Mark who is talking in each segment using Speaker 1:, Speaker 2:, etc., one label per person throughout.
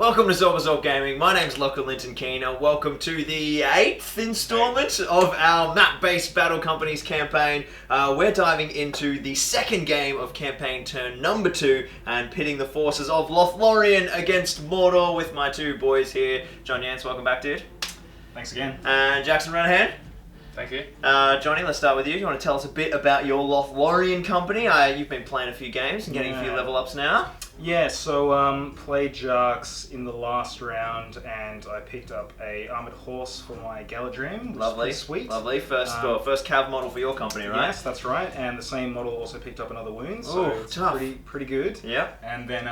Speaker 1: Welcome to Zorpazorp Gaming. My name's LIIIIIIIIINE and welcome to the 8th installment of our map-based Battle Companies campaign. We're diving into the second game of campaign turn number 2 and pitting the forces of Lothorien against Mordor with my two boys here. John Yance, welcome back, dude.
Speaker 2: Thanks again.
Speaker 1: And Jackson Ranahan.
Speaker 3: Thank you.
Speaker 1: Johnny, let's start with you. You want to tell us a bit about your Lothlorien company? You've been playing a few games and getting a few level ups now.
Speaker 2: Yeah, so played Jarks in the last round, and I picked up a armored horse for my Galadrim.
Speaker 1: Lovely,
Speaker 2: sweet.
Speaker 1: Lovely. First cav model for your company, right?
Speaker 2: Yes, that's right. And the same model also picked up another wound, so
Speaker 1: Ooh,
Speaker 2: it's
Speaker 1: tough.
Speaker 2: pretty good.
Speaker 1: Yep.
Speaker 2: And then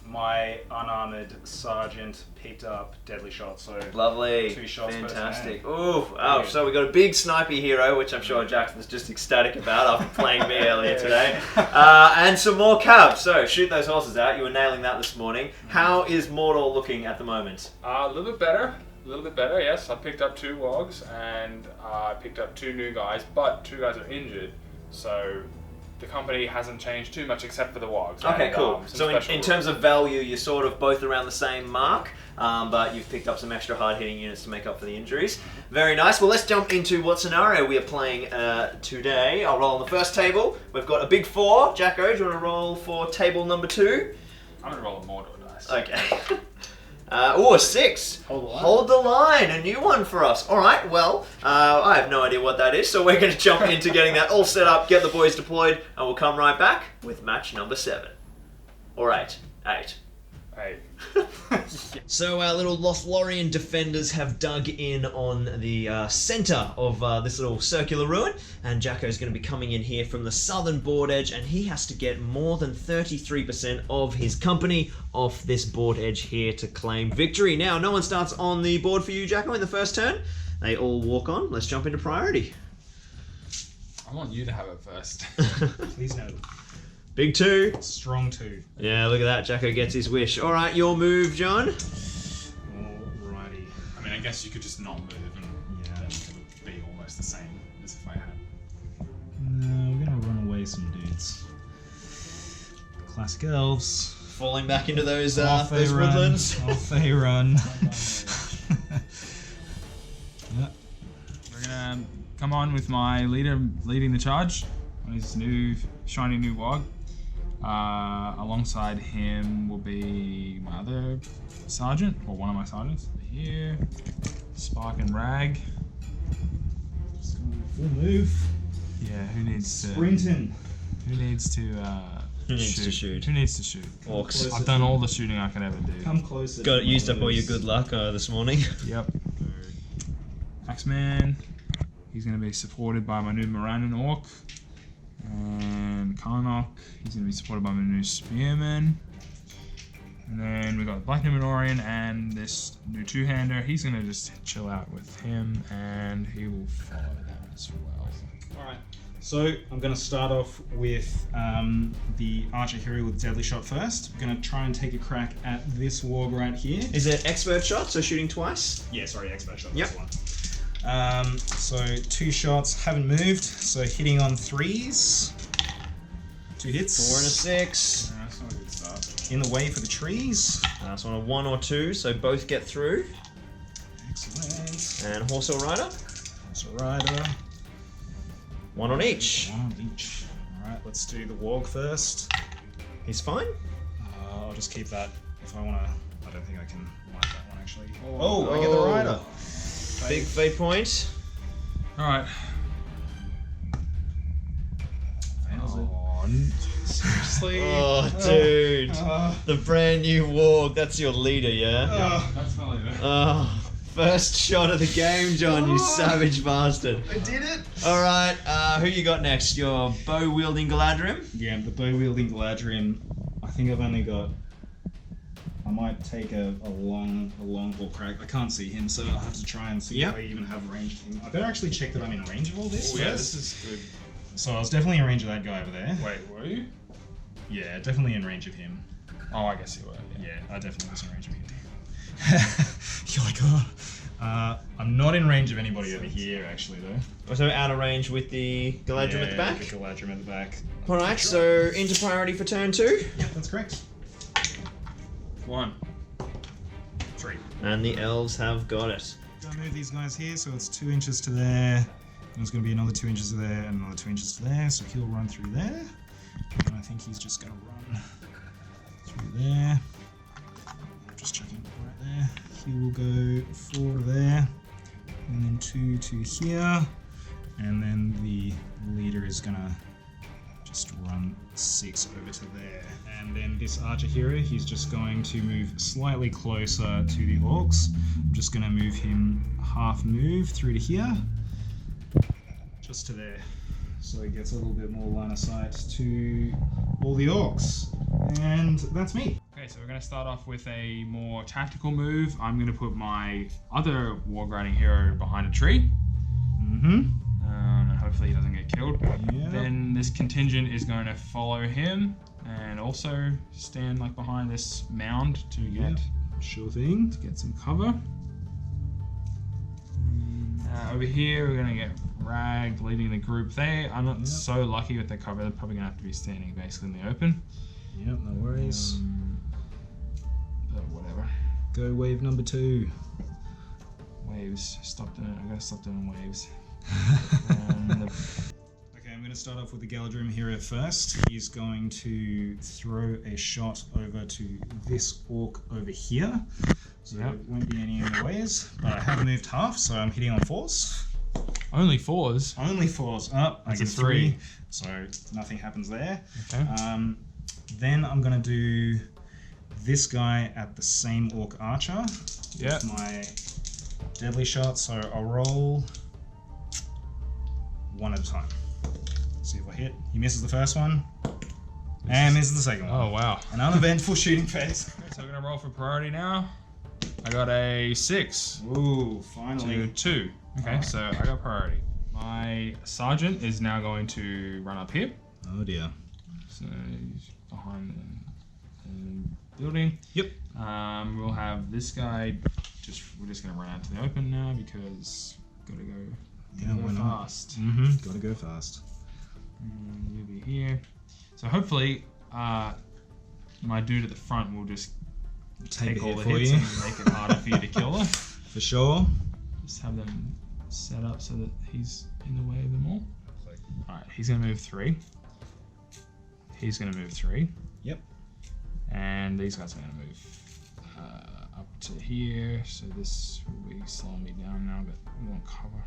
Speaker 2: my unarmored sergeant picked up deadly shot, so
Speaker 1: Lovely.
Speaker 2: 2 shots per
Speaker 1: Fantastic.
Speaker 2: turn.
Speaker 1: Ooh, oh, so we got a big snipey hero, which I'm sure Jackson's just ecstatic about after playing me earlier today. And some more cabs. So shoot those horses out. You were nailing that this morning. How is Mordor looking at the moment?
Speaker 3: A little bit better. A little bit better, yes. I picked up 2 Wargs and I picked up 2 new guys, but 2 guys are injured. So the company hasn't changed too much except for the Wargs.
Speaker 1: Okay,
Speaker 3: and,
Speaker 1: cool. So in terms
Speaker 3: rules.
Speaker 1: of value, you're sort of both around the same mark, but you've picked up some extra hard-hitting units to make up for the injuries. Very nice. Well, let's jump into what scenario we are playing today. I'll roll on the first table. We've got a big 4. Jacko, do you want to roll for table number 2?
Speaker 3: I'm going to roll a Mordor dice.
Speaker 1: Okay. A 6.
Speaker 2: Hold the line.
Speaker 1: Hold the line. A new one for us. All right. Well, I have no idea what that is, so we're going to jump into getting that all set up, get the boys deployed, and we'll come right back with match number 7. Or 8. 8.
Speaker 3: Hey.
Speaker 1: So our little Lothlorien defenders have dug in on the centre of this little circular ruin, and Jacko's going to be coming in here from the southern board edge, and he has to get more than 33% of his company off this board edge here to claim victory. Now, no one starts on the board for you, Jacko, in the first turn. They all walk on. Let's jump into priority.
Speaker 3: I want you to have it first.
Speaker 2: Please no.
Speaker 1: Big 2.
Speaker 2: Strong 2.
Speaker 1: Yeah, look at that. Jacko gets his wish. All right, your move, John.
Speaker 2: Alrighty.
Speaker 4: I mean, I guess you could just not move and then it would be almost the same as if I had.
Speaker 2: No, we're gonna run away some dudes. Classic elves.
Speaker 1: Falling back into those
Speaker 2: Off they run.
Speaker 1: woodlands.
Speaker 2: Off they run. Yep.
Speaker 4: We're gonna come on with my leader leading the charge on his new, shiny new Warg. Alongside him will be my other sergeant, or one of my sergeants. Here, Spark and Rag.
Speaker 2: Just going full move.
Speaker 4: Yeah, who needs to?
Speaker 2: Sprinting.
Speaker 4: Who needs to?
Speaker 1: Who needs to shoot?
Speaker 4: Who needs to shoot?
Speaker 1: Orcs.
Speaker 4: I've done all the shooting I can ever do.
Speaker 2: Come closer.
Speaker 1: Got used up all your good luck this morning.
Speaker 4: Yep. Axeman. He's going to be supported by my new Morannon Orc. And Karnok. He's going to be supported by my new Spearman. And then we got Black Numenorian and this new 2-hander. He's going to just chill out with him and he will follow that as well.
Speaker 2: Alright. So I'm going to start off with the archer hero with deadly shot first. I'm going to try and take a crack at this warg right here.
Speaker 1: Is it expert shot, so shooting twice?
Speaker 2: Yeah, sorry, expert shot.
Speaker 1: Yep.
Speaker 2: That's the one. So 2 shots, haven't moved. So hitting on 3s. 2 hits.
Speaker 1: 4 and a 6.
Speaker 4: That's not a good start.
Speaker 2: In the way for the trees.
Speaker 1: Last one a 1 or 2, so both get through.
Speaker 2: Excellent.
Speaker 1: And horse or rider,
Speaker 2: That's a rider.
Speaker 1: 1 on each.
Speaker 2: 1 on each. Alright, let's do the warg first.
Speaker 1: He's fine.
Speaker 2: I'll just keep that if I want to. I don't think I can wipe that one actually.
Speaker 1: Oh, I get the rider. Big fate point.
Speaker 4: Alright.
Speaker 2: Seriously?
Speaker 1: Oh, dude. The brand new warg. That's your leader, yeah?
Speaker 4: That's not even.
Speaker 1: Oh, first shot of the game, John, you savage bastard.
Speaker 2: I did it!
Speaker 1: Alright, who you got next? Your bow-wielding Galadrim?
Speaker 2: Yeah, the bow wielding Galadrim. I think I've only got. I might take a long haul crack. I can't see him, so I'll have to try and see if I even have range of him. I better actually check that I'm in range of all this.
Speaker 4: Oh, yeah,
Speaker 2: first.
Speaker 4: this is good.
Speaker 2: So I was definitely in range of that guy over there.
Speaker 4: Wait, were you?
Speaker 2: Yeah, definitely in range of him.
Speaker 4: Oh, I guess you were.
Speaker 2: Yeah, I definitely was in range of him. You're like, oh. I'm not in range of anybody over here, actually, though.
Speaker 1: So out of range with the Galadrim at the back?
Speaker 2: The Galadrim at the back.
Speaker 1: Alright, so into priority for turn 2.
Speaker 2: Yep, that's correct.
Speaker 4: 1.
Speaker 2: 3.
Speaker 1: And the elves have got it.
Speaker 2: Gonna move these guys here, so it's 2 inches to there. And there's gonna be another 2 inches to there, and another 2 inches to there. So he'll run through there. And I think he's just gonna run through there. I'm just checking right there. He will go 4 to there, and then 2 to here. And then the leader is gonna just run 6 over to there. And then this archer hero, he's just going to move slightly closer to the orcs. I'm just gonna move him half move through to here, just to there. So he gets a little bit more line of sight to all the orcs. And that's me.
Speaker 4: Okay, so we're going to start off with a more tactical move. I'm going to put my other wargaming hero behind a tree.
Speaker 2: Mm-hmm.
Speaker 4: And hopefully he doesn't get killed.
Speaker 2: Yeah.
Speaker 4: Then this contingent is going to follow him and also stand like behind this mound to get
Speaker 2: Sure thing.
Speaker 4: some cover. Over here we're going to get Rag leading the group. They are not so lucky with their cover. They're probably going to have to be standing basically in the open.
Speaker 2: Yep, no worries.
Speaker 4: But whatever.
Speaker 2: Go wave number 2.
Speaker 4: Waves. Stop doing it. I gotta stop doing waves.
Speaker 2: Okay, I'm going to start off with the Galadrim hero first. He's going to throw a shot over to this orc over here. So there won't be any in the ways, but I have moved half, so I'm hitting on 4s.
Speaker 4: Only 4s.
Speaker 2: Only 4s. Up. I
Speaker 4: That's a
Speaker 2: get 3, so nothing happens there.
Speaker 4: Okay.
Speaker 2: Then I'm going to do this guy at the same orc archer.
Speaker 4: Yeah.
Speaker 2: With my deadly shot, so I'll roll 1 at a time. See if I hit. He misses the first one, and misses the second one.
Speaker 4: Oh wow.
Speaker 2: An uneventful shooting phase.
Speaker 4: Okay, so we're gonna roll for priority now. I got a 6
Speaker 2: Ooh,
Speaker 4: to
Speaker 2: finally.
Speaker 4: 2. Okay, so I got priority. My sergeant is now going to run up here.
Speaker 2: Oh dear.
Speaker 4: So he's behind the building.
Speaker 2: Yep.
Speaker 4: We'll have this guy. We're just gonna run out to the open now because gotta go.
Speaker 2: Yeah,
Speaker 4: Go
Speaker 2: why not?
Speaker 4: fast.
Speaker 2: Mm-hmm. Gotta go fast.
Speaker 4: And you'll be here. So hopefully, my dude at the front will just take all the hits and make it harder for you to kill her.
Speaker 2: For sure.
Speaker 4: Just have them set up so that he's in the way of them all. Alright, he's gonna move 3. He's gonna move 3.
Speaker 2: Yep.
Speaker 4: And these guys are gonna move up to here. So this will be slowing me down now, but we want cover.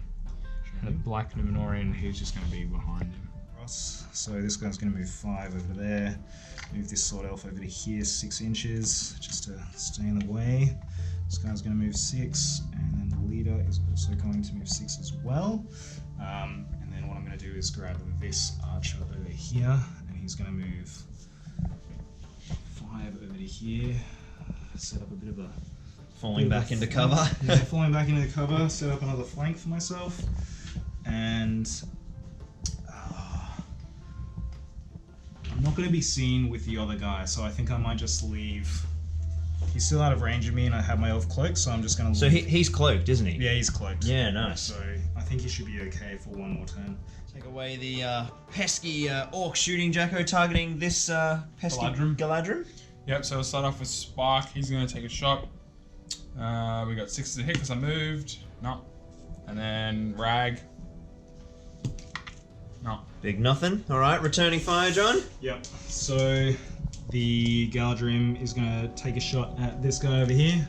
Speaker 4: And the black Numenorian, he's just gonna be behind him.
Speaker 2: So this guy's going to move 5 over to there. Move this sword elf over to here 6 inches just to stay in the way. This guy's going to move 6, and then the leader is also going to move 6 as well. And then what I'm going to do is grab this archer over here, and he's going to move 5 over to here. Set up a bit of a...
Speaker 1: Falling back into cover.
Speaker 2: Yeah, falling back into the cover. Set up another flank for myself. And... I'm not going to be seen with the other guy, so I think I might just leave. He's still out of range of me, and I have my elf cloak, so I'm just going to
Speaker 1: So he's cloaked, isn't he?
Speaker 2: Yeah, he's cloaked.
Speaker 1: Yeah, nice.
Speaker 2: So I think he should be okay for 1 more turn.
Speaker 1: Take away the pesky orc shooting Jacko, targeting this pesky Galadrim.
Speaker 4: Yep, so we'll start off with Spark. He's going to take a shot. We got 6 to hit because I moved. No. And then Rag. No.
Speaker 1: Big nothing. All right, returning fire, John.
Speaker 2: Yep. So the Galadrim is going to take a shot at this guy over here.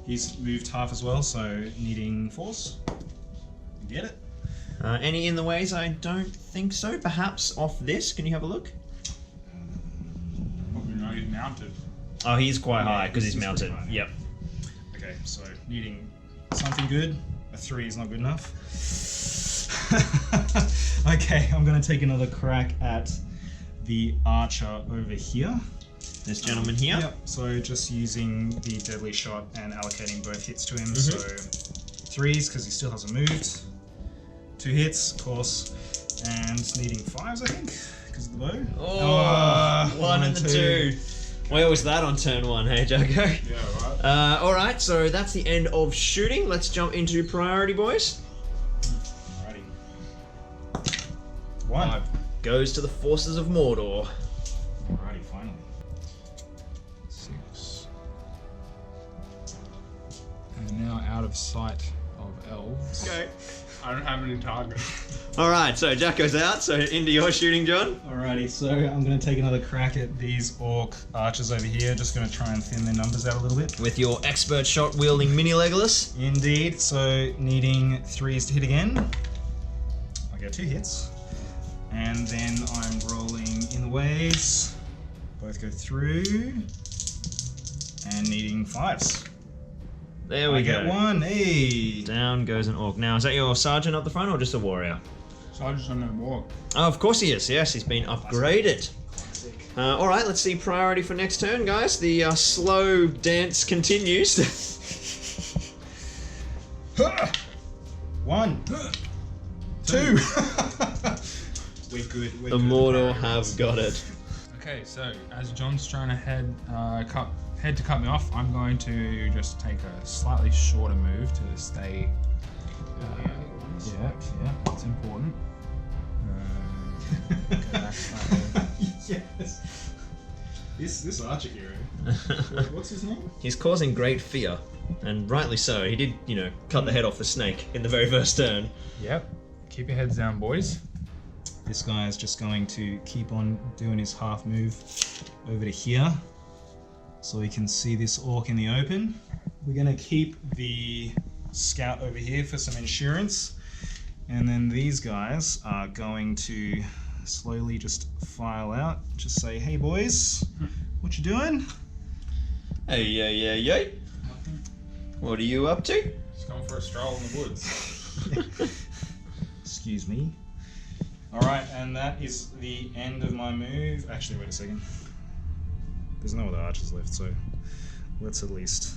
Speaker 2: He's moved half as well, so needing force. Get it?
Speaker 1: Any in the ways? I don't think so. Perhaps off this. Can you have a look?
Speaker 4: No, he's mounted.
Speaker 1: Oh, he's quite high because he's
Speaker 2: he's
Speaker 1: mounted.
Speaker 2: pretty high.
Speaker 1: Yep.
Speaker 2: Okay, so needing something good. A 3 is not good enough. Okay, I'm going to take another crack at the archer over here.
Speaker 1: This gentleman here.
Speaker 2: Yep, so just using the deadly shot and allocating both hits to him. So 3s because he still hasn't moved. 2 hits, of course, and needing 5s, I think, because of the bow.
Speaker 1: Oh, 1 and the 2. Where was that on turn 1, hey, Jacko?
Speaker 4: Yeah, right.
Speaker 1: Alright, so that's the end of shooting. Let's jump into priority, boys.
Speaker 2: Alrighty. 1.
Speaker 1: Goes to the forces of Mordor.
Speaker 2: Alrighty, finally.
Speaker 4: 6. We're now out of sight of elves.
Speaker 3: Okay. I don't have any targets.
Speaker 1: All right, so Jacko's out. So into your shooting, John.
Speaker 2: Alrighty, so I'm going to take another crack at these orc archers over here. Just going to try and thin their numbers out a little bit.
Speaker 1: With your expert shot wielding mini Legolas.
Speaker 2: Indeed, so needing 3s to hit again. I get 2 hits. And then I'm rolling in the waves. Both go through. And needing 5s.
Speaker 1: There we go.
Speaker 2: I get 1, hey!
Speaker 1: Down goes an orc. Now, is that your sergeant up the front or just a warrior?
Speaker 4: Sergeant's on no walk.
Speaker 1: Oh, of course he is. Yes, he's been upgraded. All right, let's see priority for next turn, guys. The slow dance continues.
Speaker 2: 1, 2. We're good. We're
Speaker 1: The
Speaker 2: good.
Speaker 1: Mordor have got it.
Speaker 4: Okay, so as John's trying to head to cut me off, I'm going to just take a slightly shorter move to stay. Yeah, it's important. Go back slightly.
Speaker 2: Yes. This archer hero. What's his name?
Speaker 1: He's causing great fear, and rightly so. He did, cut the head off the snake in the very first turn.
Speaker 4: Yep. Keep your heads down, boys.
Speaker 2: This guy is just going to keep on doing his half move over to here, so we can see this orc in the open. We're going to keep the scout over here for some insurance, and then these guys are going to slowly just file out. Just say, hey boys, what you doing?
Speaker 1: Hey, yeah. What are you up to?
Speaker 3: Just going for a stroll in the woods.
Speaker 2: Excuse me. Alright, and that is the end of my move. Actually, wait a second. There's no other archers left, so let's at least...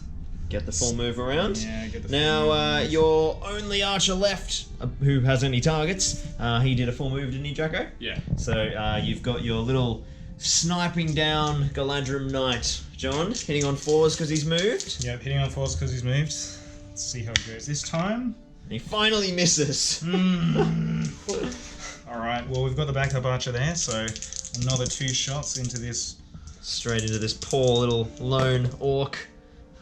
Speaker 1: Get the full move around.
Speaker 2: Yeah, get the full
Speaker 1: Now,
Speaker 2: move.
Speaker 1: your only archer left who has any targets. He did a full move, didn't he, Jacko?
Speaker 3: Yeah.
Speaker 1: So you've got your little sniping down Galadrim Knight, John, hitting on 4s because he's moved.
Speaker 2: Yep, hitting on 4s because he's moved. Let's see how it goes this time.
Speaker 1: And he finally misses.
Speaker 2: Alright, well we've got the backup archer there, so another 2 shots into this.
Speaker 1: Straight into this poor little lone orc.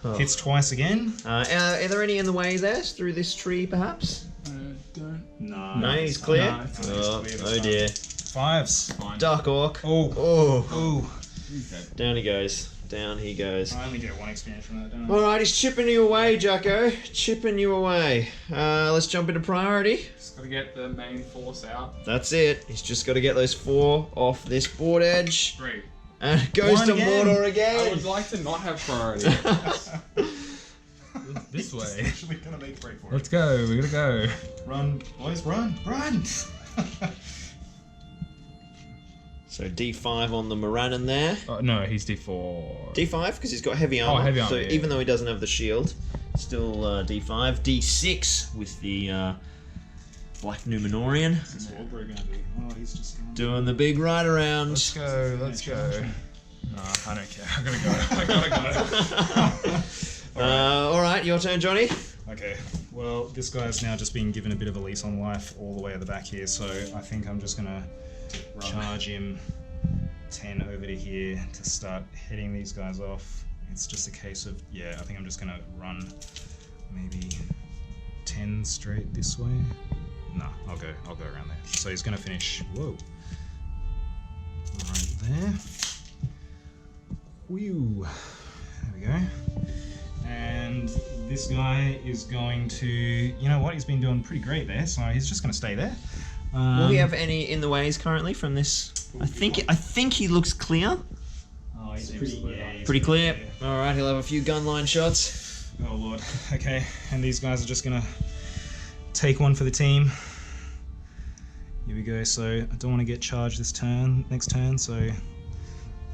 Speaker 1: Oh.
Speaker 2: Hits twice again.
Speaker 1: Are there any in the way there, through this tree perhaps?
Speaker 3: Don't.
Speaker 2: No.
Speaker 1: He's clear?
Speaker 3: No, it's
Speaker 2: clear
Speaker 1: Oh
Speaker 2: this
Speaker 1: dear.
Speaker 2: 5s.
Speaker 3: Fine.
Speaker 1: Dark orc.
Speaker 2: Oh.
Speaker 1: Oh.
Speaker 2: Oh.
Speaker 3: Okay.
Speaker 1: Down he goes. Down he goes.
Speaker 2: I only get 1 experience from that, don't I?
Speaker 1: Alright, he's chipping you away, Jacko. Chipping you away. Let's jump into priority.
Speaker 3: Just gotta get the main force out.
Speaker 1: That's it. He's just got to get those 4 off this board edge.
Speaker 3: 3.
Speaker 1: And it goes
Speaker 2: 1
Speaker 1: to
Speaker 2: again.
Speaker 1: Mordor
Speaker 3: I
Speaker 1: again.
Speaker 3: would like to not have priority.
Speaker 4: This way.
Speaker 2: Actually gonna make break for it.
Speaker 4: Let's go. We gotta go.
Speaker 2: Run, boys, run, run!
Speaker 1: So D5 on the Morannon there.
Speaker 4: No, he's D4.
Speaker 1: D5 because he's got heavy armor.
Speaker 4: heavy armor,
Speaker 1: So
Speaker 4: yeah.
Speaker 1: even though he doesn't have the shield, still D5. D6 with the Black Numenorian.
Speaker 2: What's this Warburg gonna do? Oh, he's just going...
Speaker 1: Doing the big ride around.
Speaker 4: Let's go. Let's go. No, I don't care. I gotta go.
Speaker 1: Alright, your turn, Johnny.
Speaker 2: Okay, well, this guy's now just been given a bit of a lease on life all the way at the back here, so I think I'm just gonna charge him 10 over to here to start heading these guys off. It's just a case of, yeah, I think I'm just gonna run maybe 10 straight this way. No, I'll go around there. So he's gonna finish, whoa, right there. Whew, there we go. And this guy is going to, you know what, he's been doing pretty great there, so he's just going to stay there.
Speaker 1: Will we have any in the ways currently from this? I think he looks clear.
Speaker 2: Oh, he's pretty,
Speaker 1: Pretty clear. Alright, he'll have a few gunline shots.
Speaker 2: Oh lord. Okay, and these guys are just going to take one for the team. Here we go. So I don't want to get charged next turn, so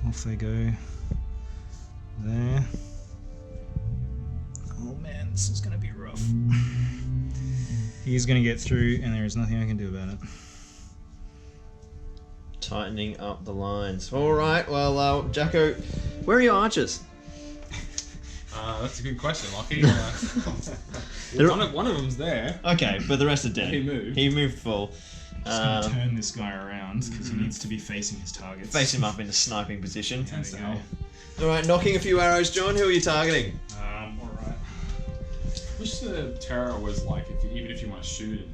Speaker 2: off they go. There. Oh man, this is gonna be rough. He's gonna get through, and there is nothing I can do about it.
Speaker 1: Tightening up the lines. Alright, well, Jacko, where are your archers?
Speaker 3: That's a good question, Lockie.
Speaker 1: They're-
Speaker 3: One of them's there.
Speaker 1: Okay, but the rest are dead.
Speaker 3: He moved.
Speaker 1: He moved full.
Speaker 2: Just gonna turn this guy around because he needs to be facing his targets.
Speaker 1: Face him up in the sniping position.
Speaker 2: There we go.
Speaker 1: Alright, knocking a few arrows, John. Who are you targeting?
Speaker 2: Alright.
Speaker 4: wish the terror was like even if you want to shoot it.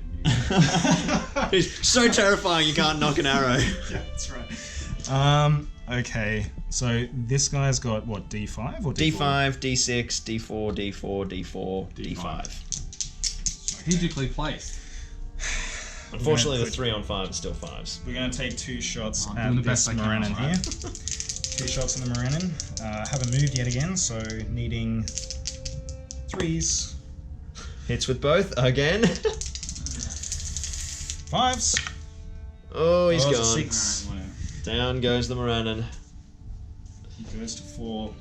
Speaker 1: It's so terrifying you can't knock an arrow.
Speaker 2: Yeah, that's right. Okay, so this guy's got what, D5 or D4?
Speaker 1: D5, D6, D4, D4, D4, D5.
Speaker 4: Strategically placed.
Speaker 1: Unfortunately, the 3 on 5 are still 5s.
Speaker 2: We're going to take 2 shots
Speaker 4: I'm
Speaker 2: at
Speaker 4: doing the
Speaker 2: this
Speaker 4: best I can,
Speaker 2: Morannon
Speaker 4: right?
Speaker 2: here. 2 shots at the Morannon. Haven't moved yet again, so needing 3s.
Speaker 1: Hits with both again.
Speaker 2: 5s.
Speaker 1: Oh, he's
Speaker 2: Oh,
Speaker 1: gone.
Speaker 2: it's a 6.
Speaker 4: Alright, whatever.
Speaker 1: Down goes the Morannon.
Speaker 2: He goes to 4.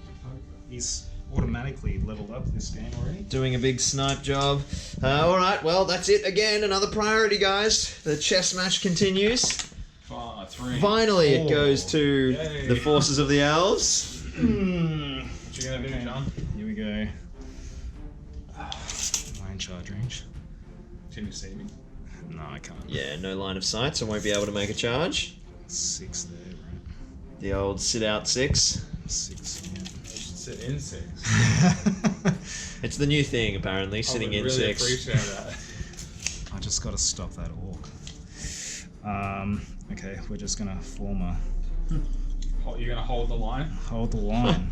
Speaker 2: He's automatically leveled up this game already.
Speaker 1: Doing a big snipe job. Alright, well, that's it again. Another priority, guys. The chess match continues.
Speaker 4: 5, 3.
Speaker 1: Finally, it
Speaker 2: Oh,
Speaker 1: goes to
Speaker 4: yay.
Speaker 1: the forces of the elves.
Speaker 4: What you gonna do, John?
Speaker 2: Here we go. Line charge range.
Speaker 4: Can you see me?
Speaker 2: No, I can't.
Speaker 1: Yeah, no line of sight, so won't be able to make a charge.
Speaker 2: 6 there, right?
Speaker 1: The old sit-out 6.
Speaker 2: 6, yeah.
Speaker 4: You should sit in 6.
Speaker 1: It's the new thing, apparently, sitting in 6.
Speaker 4: Appreciate that.
Speaker 2: I just got to stop that orc. Okay, we're just gonna form a
Speaker 4: You're gonna hold the line.
Speaker 2: hold the line.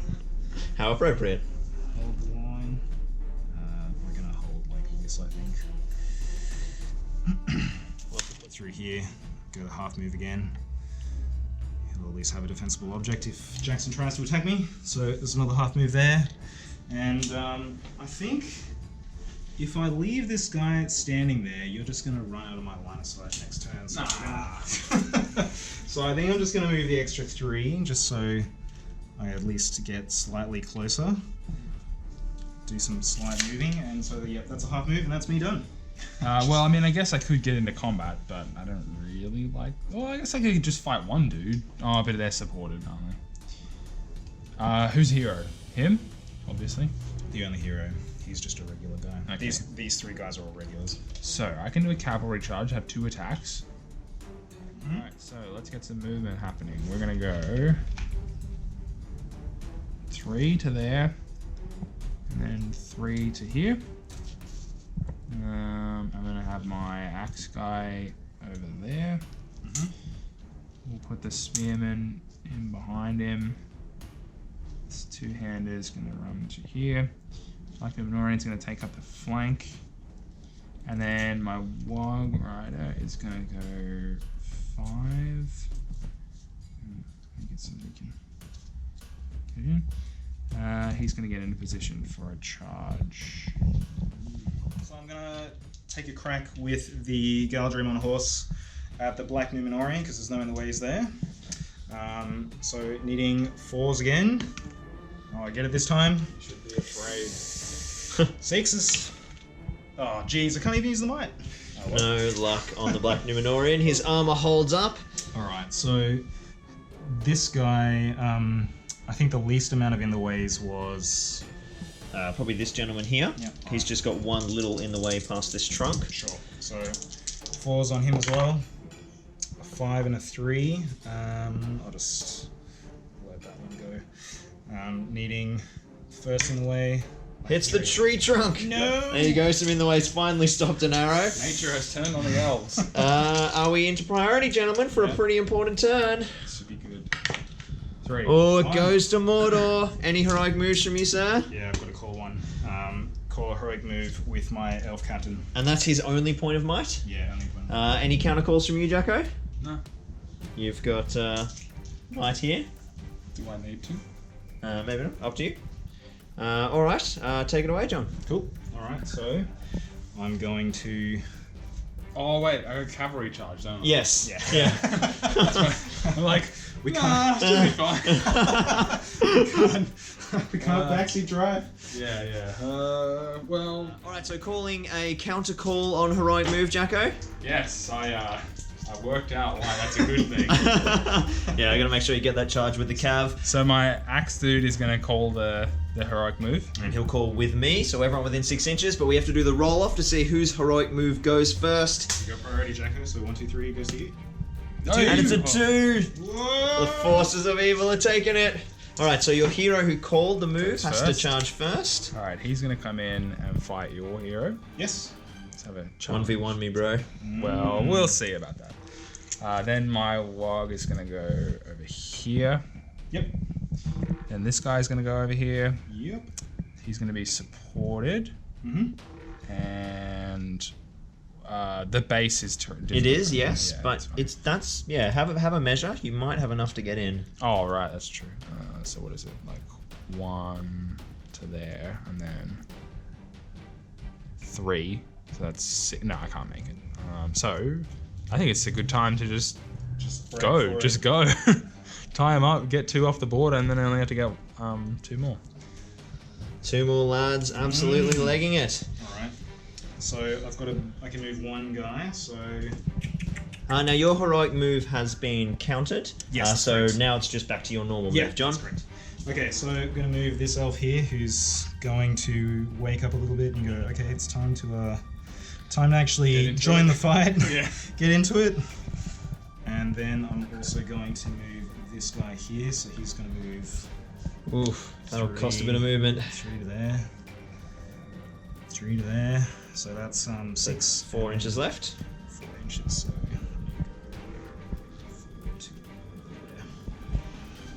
Speaker 1: How appropriate.
Speaker 2: Hold the line. We're gonna hold like this, I think. Through here, go to half move again. He'll at least have a defensible object if Jackson tries to attack me. So there's another half move there. And I think if I leave this guy standing there, you're just gonna run out of my line of sight next turn. So, so I think I'm just gonna move the extra 3 just so I at least get slightly closer. Do some slight moving, and so yep, that's a half move, and that's me done.
Speaker 4: Well, I mean, I guess I could get into combat, but I don't really like. Well, I guess I could just fight one dude. Oh, but they're supported, aren't they? Who's hero? Him, obviously.
Speaker 2: The only hero. He's just a regular guy.
Speaker 4: Okay.
Speaker 2: These 3 guys are all regulars.
Speaker 4: So I can do a cavalry charge, have 2 attacks. Alright, so let's get some movement happening. We're gonna go 3 to there, and then 3 to here. I'm gonna have my axe guy over there. We'll put the spearman in behind him. This 2-hander is gonna run to here. Like the Minorian's gonna take up the flank. And then my Warg Rider is gonna go 5. Make it so we can get in. He's gonna get into position for a charge.
Speaker 2: So I'm gonna take a crack with the Galdrim on horse at the Black Numenorian because there's no in the ways there. So needing 4s again. Oh, I get it this time.
Speaker 4: You should be afraid.
Speaker 2: 6s. Oh, jeez, I can't even use the might. Oh, well.
Speaker 1: No luck on the Black Numenorian. His armor holds up.
Speaker 2: Alright, so this guy, I think the least amount of in the ways was...
Speaker 1: Probably this gentleman here.
Speaker 2: Yep.
Speaker 1: He's just got one little in the way past this trunk.
Speaker 2: Sure. So 4s on him as well. A 5 and a 3. I'll just let that one go. Needing first in the way.
Speaker 1: Hits the tree trunk.
Speaker 2: No!
Speaker 1: There you go. Some in the way's finally stopped an arrow.
Speaker 3: Nature has turned on the elves.
Speaker 1: Are we into priority, gentlemen, for a pretty important turn?
Speaker 4: This would be good. 3.
Speaker 1: Oh, it
Speaker 2: Fine.
Speaker 1: goes to Mordor. Any heroic moves from you, sir?
Speaker 2: Yeah, I've got to call one. Call a heroic move with my elf captain.
Speaker 1: And that's his only point of might?
Speaker 2: Yeah, only one.
Speaker 1: Any counter calls from you, Jacko?
Speaker 4: No.
Speaker 1: You've got might here.
Speaker 4: Do I need to?
Speaker 1: Maybe not. Up to you. Alright, take it away, John.
Speaker 2: Cool. Alright, so I'm going to...
Speaker 3: Oh wait, I got cavalry charge, don't I?
Speaker 1: Yes.
Speaker 2: Yeah.
Speaker 4: I'm like,
Speaker 2: We can't...
Speaker 3: Should be fine.
Speaker 2: we can't backseat drive.
Speaker 3: Yeah. Well,
Speaker 1: Alright, so calling a counter call on heroic move, Jacko.
Speaker 3: yes, I worked out why that's a good thing.
Speaker 1: Yeah, I gotta make sure you get that charge with the cav.
Speaker 4: so my axe dude is gonna call the heroic move.
Speaker 1: And he'll call with me, so everyone within 6 inches, but we have to do the roll off to see whose heroic move goes first.
Speaker 2: You got priority, Jacko, so 1, 2, 3 goes to you.
Speaker 1: And it's a 2!
Speaker 2: Whoa!
Speaker 1: The forces of evil are taking it. Alright, so your hero who called the move
Speaker 4: Goes
Speaker 1: has to
Speaker 4: first.
Speaker 1: charge first.
Speaker 4: Alright, he's gonna come in and fight your hero.
Speaker 2: Yes.
Speaker 4: Let's have a challenge.
Speaker 1: 1v1 me, bro.
Speaker 4: Well, we'll see about that. Then my Warg is gonna go over here.
Speaker 2: Yep.
Speaker 4: And this guy's gonna go over here.
Speaker 2: Yep.
Speaker 4: He's gonna be supported. And the base is different.
Speaker 1: It is, yes,
Speaker 4: Yeah,
Speaker 1: but
Speaker 4: fine.
Speaker 1: have a measure. You might have enough to get in.
Speaker 4: Oh, right, that's true. So what is it? Like 1 to there, and then 3. So that's 6. No, I can't make it. So I think it's a good time to just
Speaker 2: break
Speaker 4: go.
Speaker 2: for
Speaker 4: Just
Speaker 2: it.
Speaker 4: go. Tie him up, get 2 off the board, and then I only have to get 2 more.
Speaker 1: 2 more lads, absolutely legging it.
Speaker 2: Alright. So I can move 1 guy, so...
Speaker 1: Now your heroic move has been counted.
Speaker 2: Yes, that's
Speaker 1: so
Speaker 2: correct.
Speaker 1: now it's just back to your normal
Speaker 2: Yeah,
Speaker 1: move, John.
Speaker 2: that's correct. Okay, so I'm going to move this elf here, who's going to wake up a little bit and go, okay, it's time to actually join the fight.
Speaker 3: Yeah.
Speaker 2: Get into it. And then I'm also going to move this guy here, so he's going to move
Speaker 1: Oof, that'll cost a bit of movement.
Speaker 2: 3 to there. 3 to there. So that's 6.
Speaker 1: 4 inches left.
Speaker 2: 4 inches, so... 4 to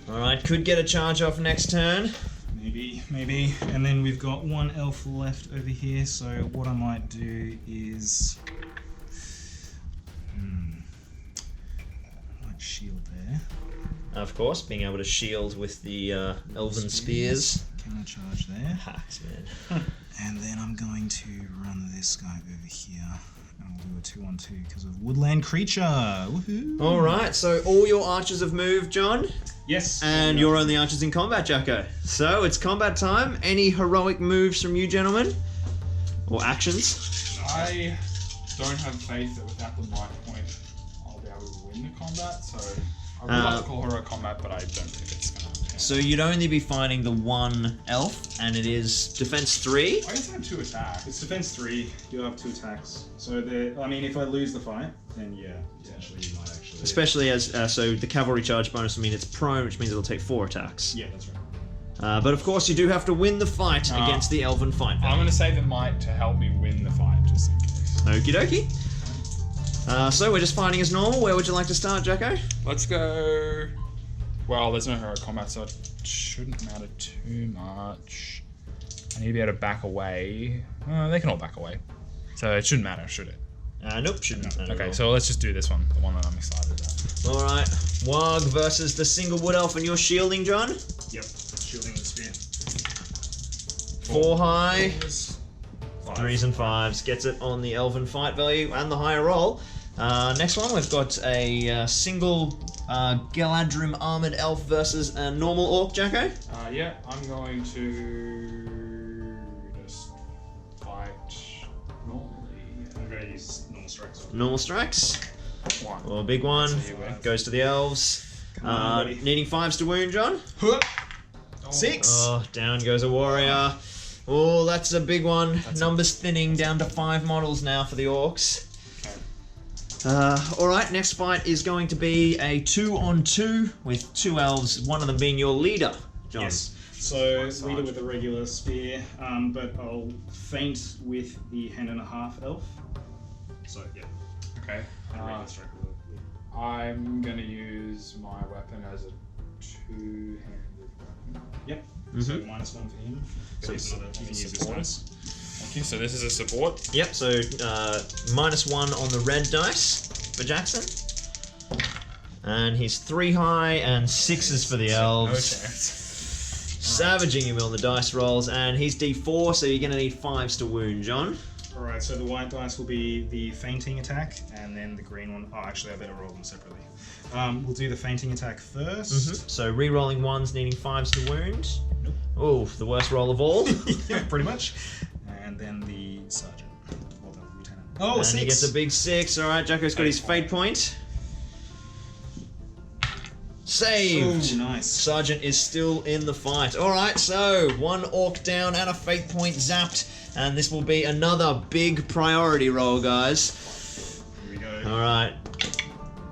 Speaker 2: there.
Speaker 1: Alright, could get a charge off next turn.
Speaker 2: Maybe. And then we've got 1 elf left over here, so what I might do is... I might shield there.
Speaker 1: Of course, being able to shield with the elven spears.
Speaker 2: Can I charge there?
Speaker 1: Hacks, man.
Speaker 2: And then I'm going to run this guy over here. And we'll do a 2-on-2 because of woodland creature. Woohoo!
Speaker 1: Alright, so all your archers have moved, John.
Speaker 2: Yes.
Speaker 1: And you're only archers in combat, Jacko. So it's combat time. Any heroic moves from you, gentlemen? Or actions?
Speaker 3: I don't have faith that without the might point, I'll be able to win the combat. So I would like to call her a combat, but I don't think it's gonna happen.
Speaker 1: So you'd only be fighting the 1 elf, and it is defense 3.
Speaker 3: I guess I have 2 attacks.
Speaker 2: It's defense 3. You have 2 attacks. So I mean, if I lose the fight, then yeah, potentially you might actually.
Speaker 1: Especially as so the cavalry charge bonus will mean it's prone, which means it'll take 4 attacks.
Speaker 2: Yeah, that's right.
Speaker 1: But of course, you do have to win the fight against the elven fight.
Speaker 3: I'm gonna save the might to help me win the fight, just in case.
Speaker 1: Okie dokie. So we're just fighting as normal. Where would you like to start, Jacko?
Speaker 3: Let's go. Well, there's no hero combat, so it shouldn't matter too much. I need to be able to back away. They can all back away, so it shouldn't matter, should it?
Speaker 1: Nope, shouldn't.
Speaker 4: Okay, so let's just do this one, the one that I'm excited about.
Speaker 1: All right, Warg versus the single wood elf, and you're shielding, John.
Speaker 2: Yep. Shielding the spear.
Speaker 1: 4 high.
Speaker 2: 5.
Speaker 1: 3s and 5s gets it on the elven fight value and the higher roll. Next one, we've got a single Galadrim armored elf versus a normal orc, Jacko.
Speaker 3: Yeah, I'm going to just fight normally.
Speaker 2: I'm going to use normal strikes.
Speaker 1: Normal strikes.
Speaker 3: 1.
Speaker 1: Or a big one.
Speaker 3: See you later.
Speaker 1: Goes to the elves.
Speaker 2: Come on, buddy.
Speaker 1: Needing 5s to wound, John.
Speaker 2: 6.
Speaker 1: Oh, down goes a warrior. Oh, that's a big one. Numbers thinning down to 5 models now for the orcs. Alright, next fight is going to be a 2-on-2 with 2 elves, one of them being your leader, John.
Speaker 2: Yes. So leader with a regular spear, but I'll feint with the hand-and-a-half elf. So yeah.
Speaker 3: Okay.
Speaker 2: Regular strike with a leader.
Speaker 3: I'm gonna use my weapon as a 2-handed weapon.
Speaker 2: Yep.
Speaker 1: Mhm.
Speaker 2: So -1 for him.
Speaker 1: So
Speaker 2: So you can use this
Speaker 3: support.
Speaker 2: once.
Speaker 3: Thank you. So this is a support.
Speaker 1: Yep, so -1 on the red dice for Jackson. And he's 3 high and 6s for the
Speaker 3: No
Speaker 1: elves.
Speaker 3: chance.
Speaker 1: Savaging him on the dice rolls, and he's D4, so you're going to need 5s to wound, John.
Speaker 2: Alright, so the white dice will be the fainting attack, and then the green one. Oh, actually, I better roll them separately. We'll do the fainting attack first.
Speaker 1: So re-rolling 1s, needing 5s to wound.
Speaker 2: Nope.
Speaker 1: Oh, the worst roll of all.
Speaker 2: Yeah, pretty much. And then the sergeant. Well, the lieutenant. Oh,
Speaker 1: And
Speaker 2: 6.
Speaker 1: he gets a big 6. Alright, Jacko's got his fate point. Saved!
Speaker 2: Oh, nice.
Speaker 1: Sergeant is still in the fight. Alright, so 1 orc down and a fate point zapped. And this will be another big priority roll, guys.
Speaker 2: Here we go.
Speaker 1: Alright.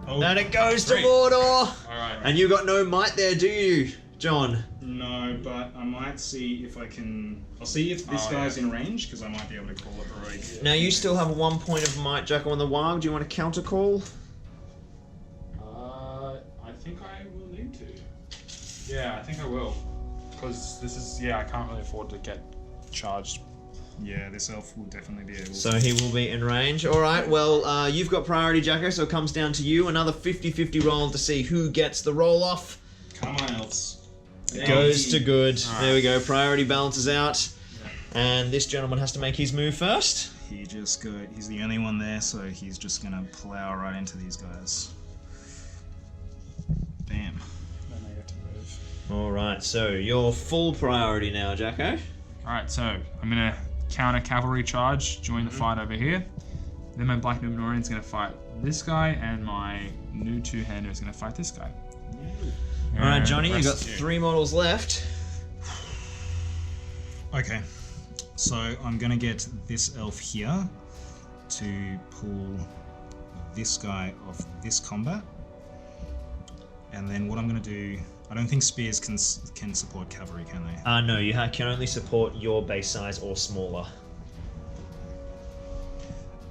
Speaker 2: Oh,
Speaker 1: And it goes to
Speaker 3: Great.
Speaker 1: Mordor!
Speaker 3: All right.
Speaker 1: And you got no might there, do you, John?
Speaker 2: No, but I might see if I can. I'll see if this guy's in range because I might be able to call it heroic.
Speaker 1: Now you still have 1 point of might, Jacko, on the Warg. Do you want to counter call?
Speaker 3: I think I will need to. Yeah, I think I will. Because this is, I can't really afford to get charged.
Speaker 2: Yeah, this elf will definitely be able.
Speaker 1: So he will be in range. All right, well, you've got priority, Jacko, so it comes down to you. Another 50-50 roll to see who gets the roll off.
Speaker 2: Come on, elves.
Speaker 1: Goes to good.
Speaker 3: All right.
Speaker 1: There we go. Priority balances out. And this gentleman has to make his move first.
Speaker 2: He's the only one there, so he's just gonna plow right into these guys. Bam.
Speaker 3: Then I get to move.
Speaker 1: All right, so you're full priority now, Jacko.
Speaker 4: Alright, so I'm gonna counter cavalry charge, join the fight over here. Then my Black Numenorian is gonna fight this guy, and my new two-hander is gonna fight this guy.
Speaker 1: All right,
Speaker 4: And
Speaker 1: Johnny,
Speaker 4: the
Speaker 1: you got
Speaker 4: rest is
Speaker 1: 3 models left.
Speaker 2: Okay, so I'm gonna get this elf here to pull this guy off this combat, and then what I'm gonna do. I don't think spears can support cavalry, can they?
Speaker 1: No, you can only support your base size or smaller.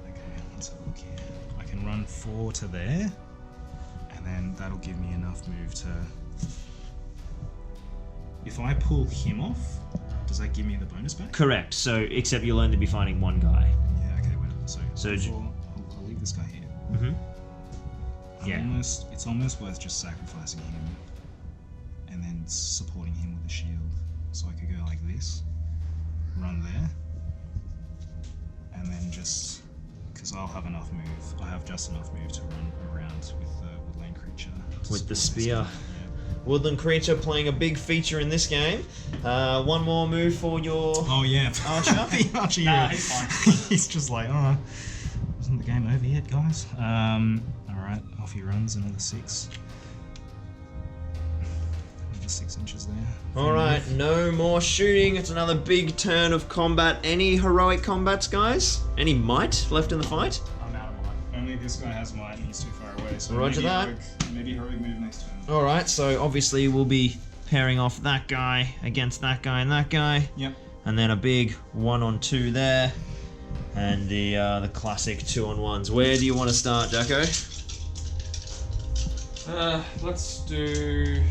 Speaker 2: Okay, let's have a look here. I can run 4 to there, and then that'll give me enough move to. If I pull him off, does that give me the bonus back?
Speaker 1: Correct. So, except you'll only be fighting one guy.
Speaker 2: Yeah. Okay. Wait. So I'll leave this guy here.
Speaker 1: Mm-hmm. Yeah.
Speaker 2: It's almost worth just sacrificing him, and then supporting him with a shield. So I could go like this, run there, and then just because I'll have enough move. I have just enough move to run around with the woodland creature.
Speaker 1: With the
Speaker 2: support this
Speaker 1: spear.
Speaker 2: guy.
Speaker 1: Woodland creature playing a big feature in this game. One more move for your
Speaker 2: Oh yeah,
Speaker 1: Archer?
Speaker 2: The Archer.
Speaker 3: Nah, he's fine.
Speaker 2: He's just like, oh, isn't the game over yet, guys? All right, off he runs. Another 6. Another 6 inches there.
Speaker 1: All right, no more shooting. It's another big turn of combat. Any heroic combats, guys? Any might left in the fight?
Speaker 3: I'm out of mine.
Speaker 2: Only this guy has might, and he's too far away. So
Speaker 1: Roger
Speaker 2: maybe
Speaker 1: that.
Speaker 2: Maybe heroic move next turn.
Speaker 1: All right, so obviously we'll be pairing off that guy against that guy and that guy.
Speaker 2: Yep.
Speaker 1: And then a big 1-on-2 there. And the classic 2-on-1s. Where do you want to start, Jacko?
Speaker 3: Let's do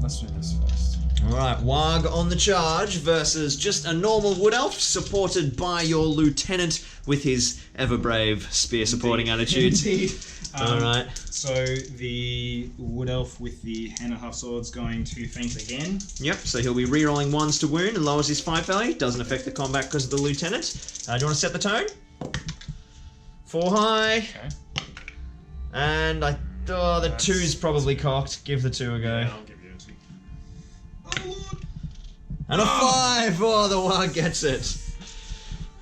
Speaker 3: this first.
Speaker 1: Alright, Warg on the charge versus just a normal wood elf supported by your lieutenant with his ever brave spear supporting attitude.
Speaker 2: Indeed.
Speaker 1: Alright.
Speaker 2: So the wood elf with the hand and half sword's going to feint again.
Speaker 1: Yep, so he'll be re-rolling 1s to wound and lowers his fight value. Doesn't affect the combat because of the lieutenant. Do you want to set the tone? 4 high.
Speaker 3: Okay.
Speaker 1: And the 2's probably cocked. Give the 2 a go.
Speaker 2: Yeah, I'll give you a 2. Oh lord!
Speaker 1: And a 5! Oh, the Warg gets it.